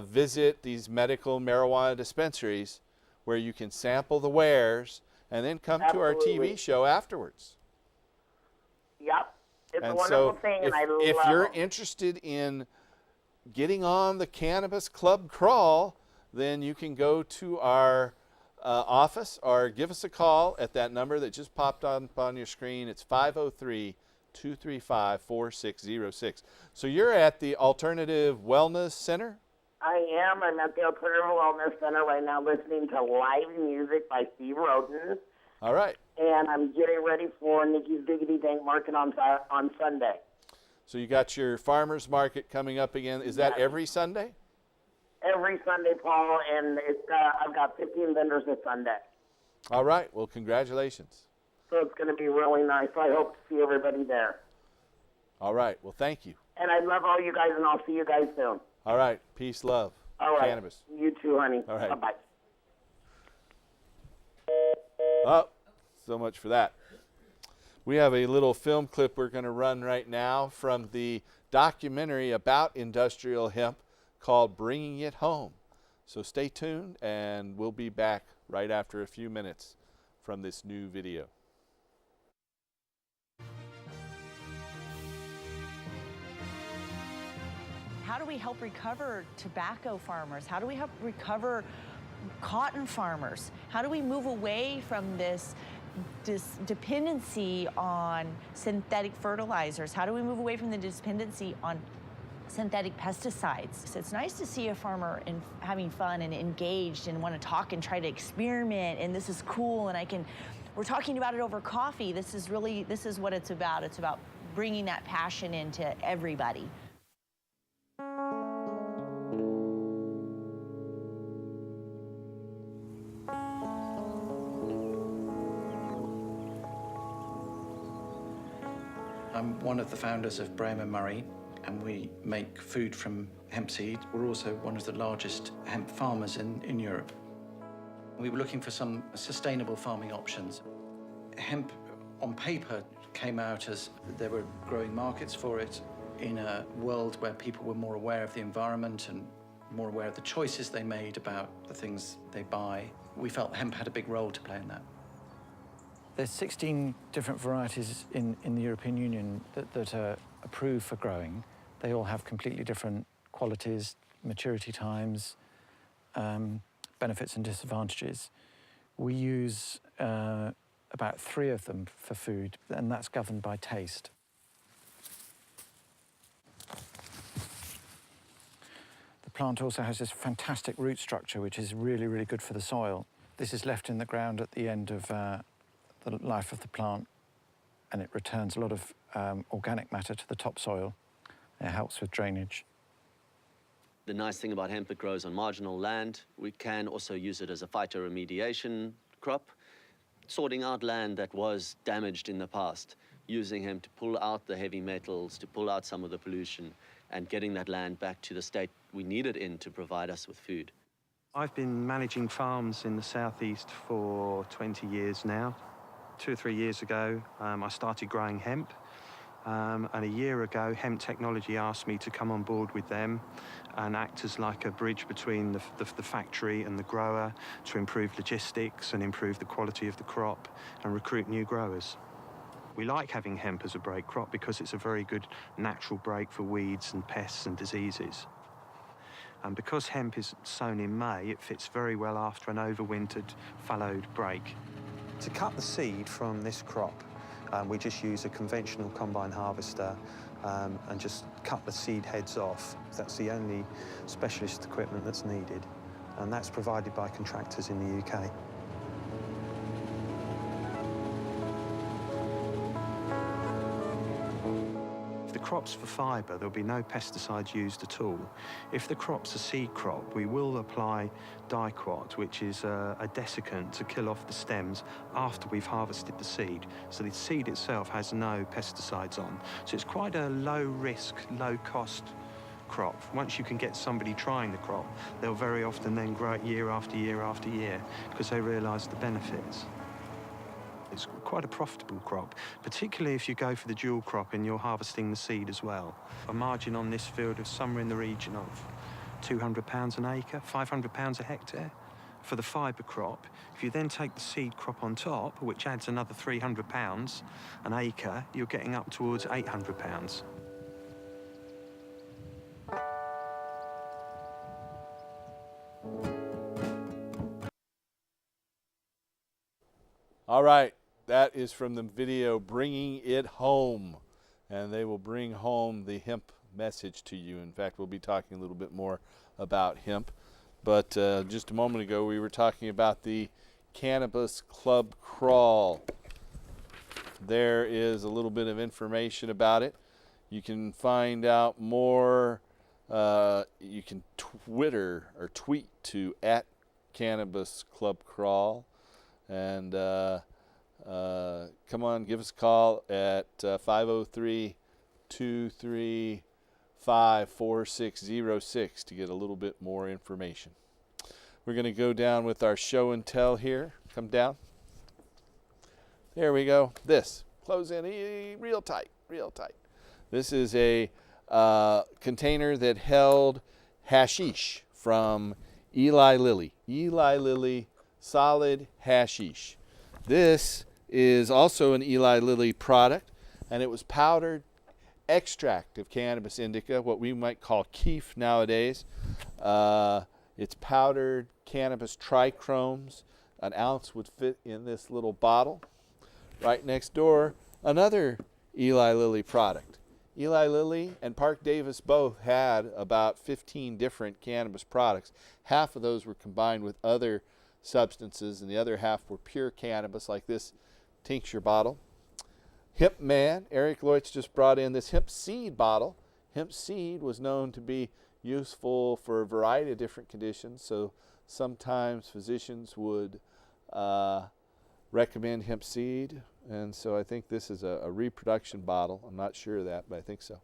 visit these medical marijuana dispensaries where you can sample the wares and then come to our Absolutely. TV show afterwards. Yep, it's a And wonderful so thing, if, and I if love you're it. interested in getting on the Cannabis Club Crawl, then you can go to our office or give us a call at that number that just popped up on your screen. It's 503-235-4606. So you're at the Alternative Wellness Center? I am. I'm at the Alternative Wellness Center right now listening to live music by Steve Roden. All right. And I'm getting ready for Nikki's Diggity Dank Market on Sunday. So you got your farmers market coming up again. Is that every Sunday? Every Sunday, Paul, and I've got 15 vendors this Sunday. All right. Well, congratulations. So it's going to be really nice. I hope to see everybody there. All right. Well, thank you. And I love all you guys, and I'll see you guys soon. All right. Peace, love. All right. Cannabis. You too, honey. All right. Bye-bye. Oh, so much for that. We have a little film clip we're going to run right now from the documentary about industrial hemp called Bringing It Home. So stay tuned, and we'll be back right after a few minutes from this new video. How do we help recover tobacco farmers? How do we help recover cotton farmers? How do we move away from this dependency on synthetic fertilizers? How do we move away from the dependency on synthetic pesticides? So it's nice to see a farmer having fun and engaged and want to talk and try to experiment, and this is cool, and we're talking about it over coffee. This is what it's about. It's about bringing that passion into everybody. I'm one of the founders of Braham & Murray, and we make food from hemp seed. We're also one of the largest hemp farmers in Europe. We were looking for some sustainable farming options. Hemp, on paper, came out as there were growing markets for it in a world where people were more aware of the environment and more aware of the choices they made about the things they buy. We felt hemp had a big role to play in that. There's 16 different varieties in the European Union that are approved for growing. They all have completely different qualities, maturity times, benefits and disadvantages. We use about 3 of them for food, and that's governed by taste. The plant also has this fantastic root structure, which is really, really good for the soil. This is left in the ground at the end of the life of the plant, and it returns a lot of organic matter to the topsoil. It helps with drainage. The nice thing about hemp, it grows on marginal land. We can also use it as a phytoremediation crop, sorting out land that was damaged in the past, using hemp to pull out the heavy metals, to pull out some of the pollution, and getting that land back to the state we need it in to provide us with food. I've been managing farms in the southeast for 20 years now. 2 or 3 years ago, I started growing hemp. And a year ago, Hemp Technology asked me to come on board with them and act as like a bridge between the factory and the grower to improve logistics and improve the quality of the crop and recruit new growers. We like having hemp as a break crop because it's a very good natural break for weeds and pests and diseases. And because hemp is sown in May, it fits very well after an overwintered fallowed break. To cut the seed from this crop, we just use a conventional combine harvester and just cut the seed heads off. That's the only specialist equipment that's needed, and that's provided by contractors in the UK. If the crop's for fibre, there'll be no pesticides used at all. If the crop's a seed crop, we will apply diquat, which is a desiccant to kill off the stems after we've harvested the seed. So the seed itself has no pesticides on. So it's quite a low-risk, low-cost crop. Once you can get somebody trying the crop, they'll very often then grow it year after year after year because they realise the benefits. It's quite a profitable crop, particularly if you go for the dual crop and you're harvesting the seed as well. A margin on this field of somewhere in the region of £200 an acre, £500 a hectare. For the fibre crop, if you then take the seed crop on top, which adds another £300 an acre, you're getting up towards £800. All right, that is from the video Bringing It Home, and they will bring home the hemp message to you. In fact, we'll be talking a little bit more about hemp, but just a moment ago we were talking about the Cannabis Club Crawl. There is a little bit of information about it. You can find out more. You can Twitter or tweet to @Cannabis Club Crawl, and come on, give us a call at 503-235-4606 to get a little bit more information. We're going to go down with our show and tell here. Come down. There we go. This. Close in real tight, real tight. This is a container that held hashish from Eli Lilly. Eli Lilly solid hashish. This is also an Eli Lilly product, and it was powdered extract of cannabis indica, what we might call keef nowadays. It's powdered cannabis trichromes. An ounce would fit in this little bottle. Right next door, another Eli Lilly product. Eli Lilly and Park Davis both had about 15 different cannabis products. Half of those were combined with other substances, and the other half were pure cannabis, like this tincture bottle. Hemp Man, Eric Leutz just brought in this hemp seed bottle. Hemp seed was known to be useful for a variety of different conditions, so sometimes physicians would recommend hemp seed, and so I think this is a reproduction bottle. I'm not sure of that, but I think so.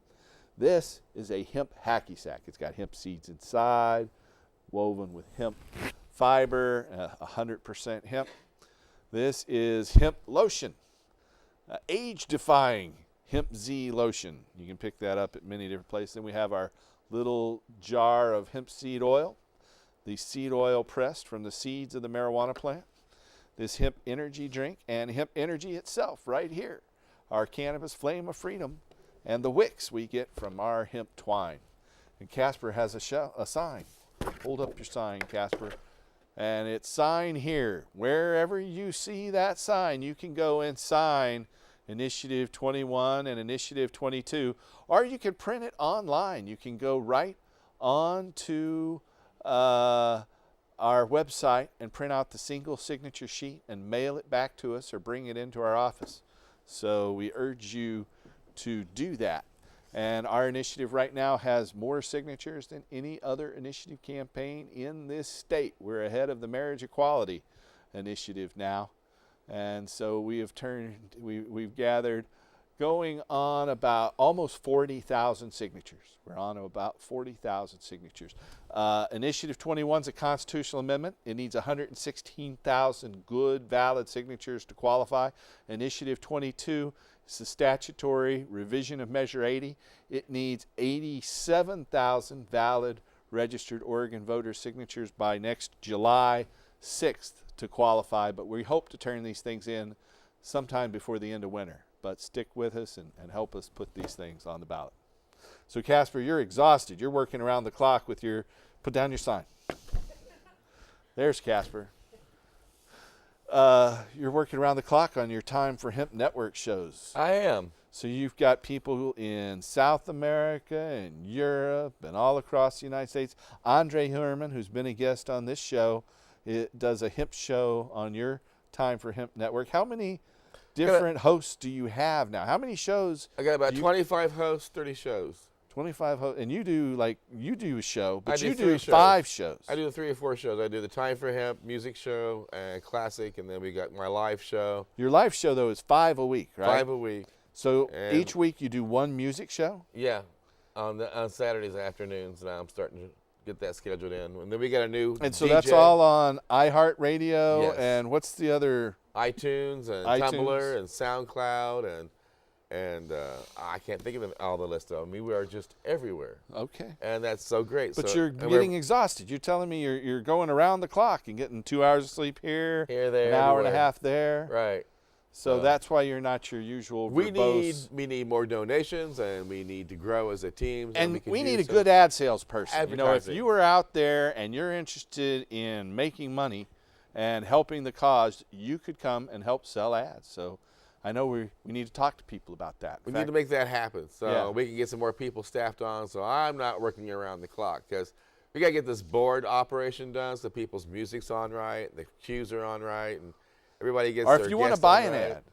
This is a hemp hacky sack. It's got hemp seeds inside, woven with hemp fiber, 100% hemp. This is hemp lotion, age-defying hemp Z lotion. You can pick that up at many different places. Then we have our little jar of hemp seed oil, the seed oil pressed from the seeds of the marijuana plant. This hemp energy drink and hemp energy itself right here, our cannabis flame of freedom, and the wicks we get from our hemp twine. And Casper has a sign. Hold up your sign, Casper. And it's sign here. Wherever you see that sign, you can go and sign Initiative 21 and Initiative 22, or you can print it online. You can go right on to our website and print out the single signature sheet and mail it back to us or bring it into our office. So we urge you to do that. And our initiative right now has more signatures than any other initiative campaign in this state. We're ahead of the marriage equality initiative now. And so we've gathered going on about almost 40,000 signatures. We're on about 40,000 signatures. Initiative 21 is a constitutional amendment. It needs 116,000 good, valid signatures to qualify. Initiative 22 is the statutory revision of Measure 80. It needs 87,000 valid registered Oregon voter signatures by next July 6th to qualify, but we hope to turn these things in sometime before the end of winter. But stick with us and help us put these things on the ballot. So Casper, you're exhausted. You're working around the clock with your, put down your sign. There's Casper. You're working around the clock on your Time for Hemp Network shows. I am. So you've got people in South America and Europe and all across the United States. Andre Herman, who's been a guest on this show, it does a hemp show on your Time for Hemp Network. How many different hosts do you have now? How many shows? I got about 25 hosts, 30 shows. 25 hosts, and you do a show, but you do do 5 shows. I do 3 or 4 shows. I do the Time for Hemp music show and classic, and then we got my live show. Your live show though is 5 a week, right? 5 a week. So each week you do one music show? Yeah, on Saturdays afternoons. Now I'm starting to get that scheduled in, and then we got a new. And so DJ. that's all on iHeartRadio, Yes. and what's the other? iTunes and Tumblr and SoundCloud and I can't think of all the list of them. We are just everywhere. Okay. And that's so great. But so, you're getting exhausted. You're telling me you're going around the clock and getting 2 hours of sleep here, there, an hour and a everywhere. half there. Right. So that's why you're not your usual verbose. We need more donations, and we need to grow as a team. And we need a good ad sales person. You know, if Advertising. you were out there and you're interested in making money and helping the cause, you could come and help sell ads. So I know we need to talk to people about that. We need to make that happen so Yeah. we can get some more people staffed on, so I'm not working around the clock, because we got to get this board operation done so people's music's on right, the cues are on right, and everybody gets Or their if you want to guest buy on an right. ad,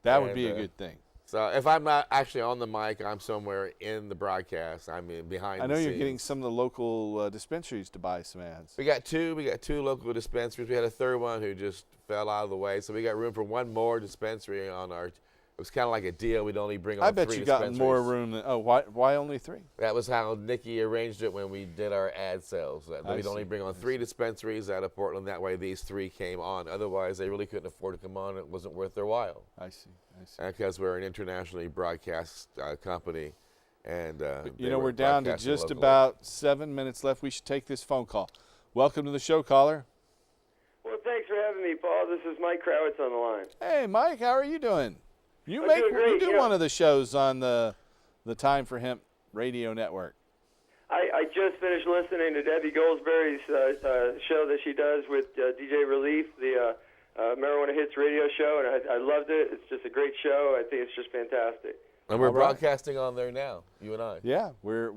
that would And, be a good thing. So if I'm not actually on the mic, I'm somewhere in the broadcast. I'm behind I the know you're scenes. getting some of the local dispensaries to buy some ads. We got two local dispensaries. We had a third one who just fell out of the way, so we got room for one more dispensary on our. It was kind of like a deal. We'd only bring on I bet three you got more dispensaries. room than. Oh, why only 3? That was how Nikki arranged it when we did our ad sales. That I we'd only see. bring on 3 dispensaries out of Portland. That way, these 3 came on. Otherwise, they really couldn't afford to come on. It wasn't worth their while. I see. Because we're an internationally broadcast company, and You know, we're down to just about 7 minutes left. We should take this phone call. Welcome to the show, caller. Well, thanks for having me, Paul. This is Mike Krawitz on the line. Hey, Mike, how are you doing? You I'm doing great, you do yeah. one of the shows on the Time for Hemp radio network. I just finished listening to Debbie Goldsberry's show that she does with DJ Relief, the Marijuana Hits radio show, and I loved it. It's just a great show. I think it's just fantastic. And we're All right. broadcasting on there now, you and I. Yeah, we're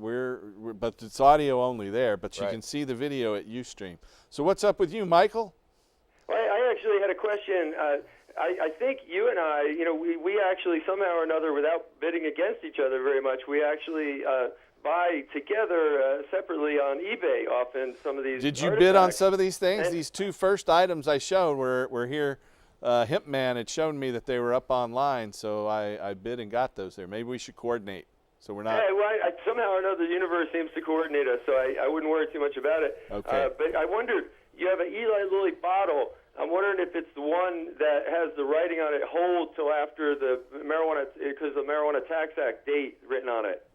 but it's audio only there, but you Right. can see the video at Ustream. So what's up with you, Michael? Well, I actually had a question. I think you and I, you know, we actually somehow or another, without bidding against each other very much, we actually buy together separately on eBay often some of these. Did you bid on artifacts. some of these things? And- These 2 first items I showed were here. Hemp Man had shown me that they were up online, so I bid and got those there. Maybe we should coordinate so we're not. Yeah, well, somehow or another, the universe seems to coordinate us, so I wouldn't worry too much about it. Okay. But I wondered, you have an Eli Lilly bottle. I'm wondering if it's the one that has the writing on it, hold till after the marijuana, because the Marijuana Tax Act date written on it.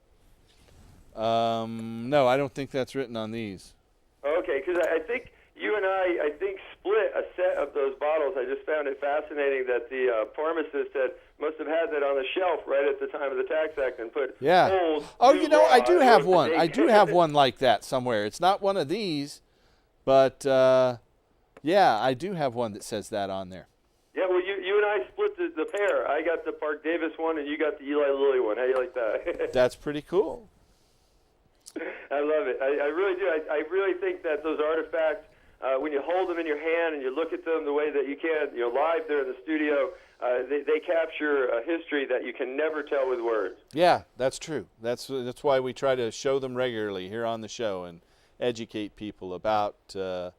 No, I don't think that's written on these. Okay, because I think you and I think, split a set of those bottles. I just found it fascinating that the pharmacist must have had that on the shelf right at the time of the Tax Act and put Yeah. hold. Oh, new you know, law I do and have wrote the one. date. I do have one like that somewhere. It's not one of these, but yeah, I do have one that says that on there. Yeah, well, you and I split the pair. I got the Park Davis one, and you got the Eli Lilly one. How do you like that? That's pretty cool. I love it. I really do. I really think that those artifacts, when you hold them in your hand and you look at them the way that you can, you know, live there in the studio, they capture a history that you can never tell with words. Yeah, that's true. That's why we try to show them regularly here on the show and educate people about the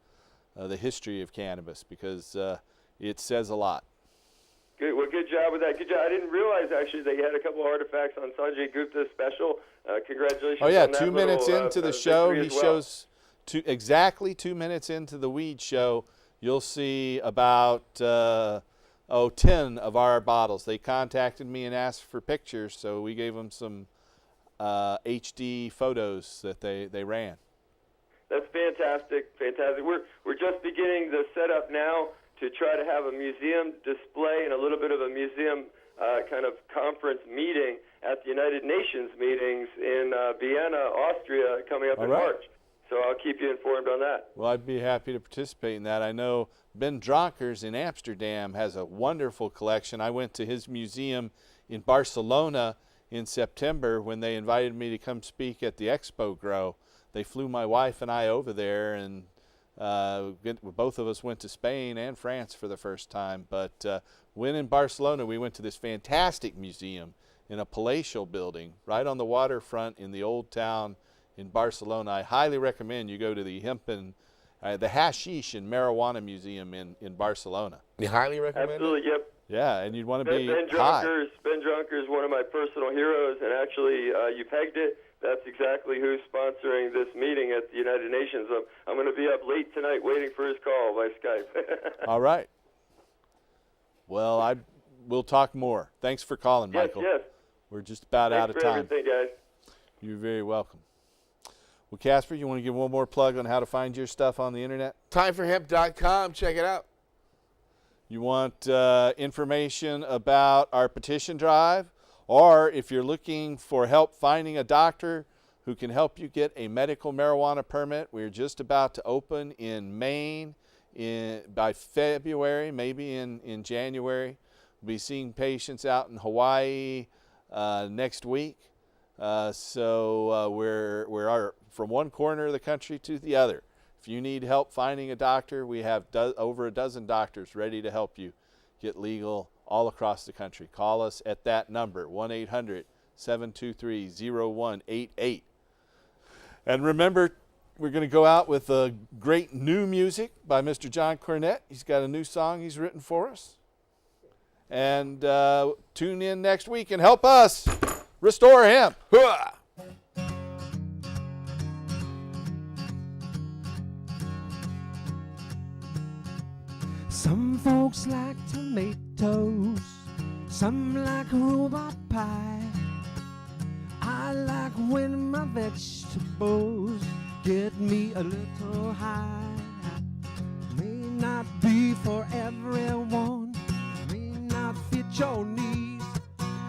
history of cannabis, because it says a lot. Good. Well, good job with that. Good job. I didn't realize actually that you had a couple of artifacts on Sanjay Gupta's special. Congratulations. Oh yeah, on that 2 minutes little, into the show, victory he as well. shows exactly 2 minutes into the weed show, you'll see about 10 of our bottles. They contacted me and asked for pictures, so we gave them some HD photos that they ran. That's fantastic. Fantastic. We're just beginning the setup now to try to have a museum display and a little bit of a museum kind of conference meeting at the United Nations meetings in Vienna, Austria, coming up All in right. March. So I'll keep you informed on that. Well, I'd be happy to participate in that. I know Ben Dronkers in Amsterdam has a wonderful collection. I went to his museum in Barcelona in September when they invited me to come speak at the Expo Grow. They flew my wife and I over there, and both of us went to Spain and France for the first time. But when in Barcelona, we went to this fantastic museum in a palatial building right on the waterfront in the old town in Barcelona. I highly recommend you go to the the Hashish and Marijuana Museum in Barcelona. You highly recommend Absolutely, yep. Yeah, and you'd want to be Ben high. Drunkers is one of my personal heroes, and actually, you pegged it. That's exactly who's sponsoring this meeting at the United Nations. I'm going to be up late tonight waiting for his call by Skype. All right. Well, we'll talk more. Thanks for calling, Yes, Michael. yes. We're just about Thanks out of for time. everything, guys. You're very welcome. Well, Casper, you want to give one more plug on how to find your stuff on the internet? Timeforhemp.com. Check it out. You want information about our petition drive, or if you're looking for help finding a doctor who can help you get a medical marijuana permit, we're just about to open in Maine, by February, maybe in January. We'll be seeing patients out in Hawaii next week. So we're from one corner of the country to the other. If you need help finding a doctor, we have over a dozen doctors ready to help you get legal all across the country. Call us at that number, 1-800-723-0188. And remember, we're going to go out with great new music by Mr. John Cornette. He's got a new song he's written for us. And tune in next week and help us restore hemp. Hooah! Some folks like tomatoes, some like robot pie. I like when my vegetables get me a little high. May not be for everyone, may not fit your needs,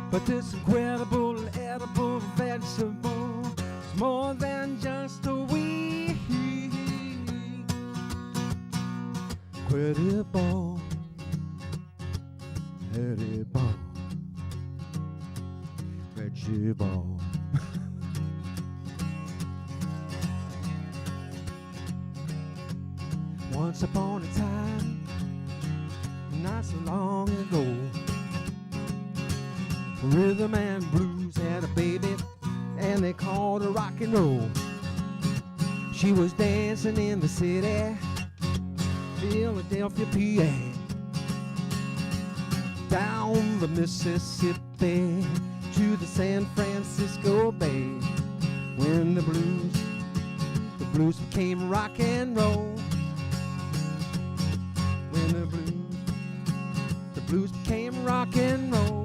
but this incredible edible vegetable is more than just a weed. Incredible, edible, vegetable. Once upon a time, not so long ago, rhythm and blues had a baby, and they called her rock and roll. She was dancing in the city, Philadelphia, PA, down the Mississippi to the San Francisco Bay. When the blues became rock and roll. When the blues became rock and roll.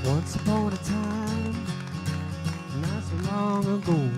Once upon a time, not so long ago,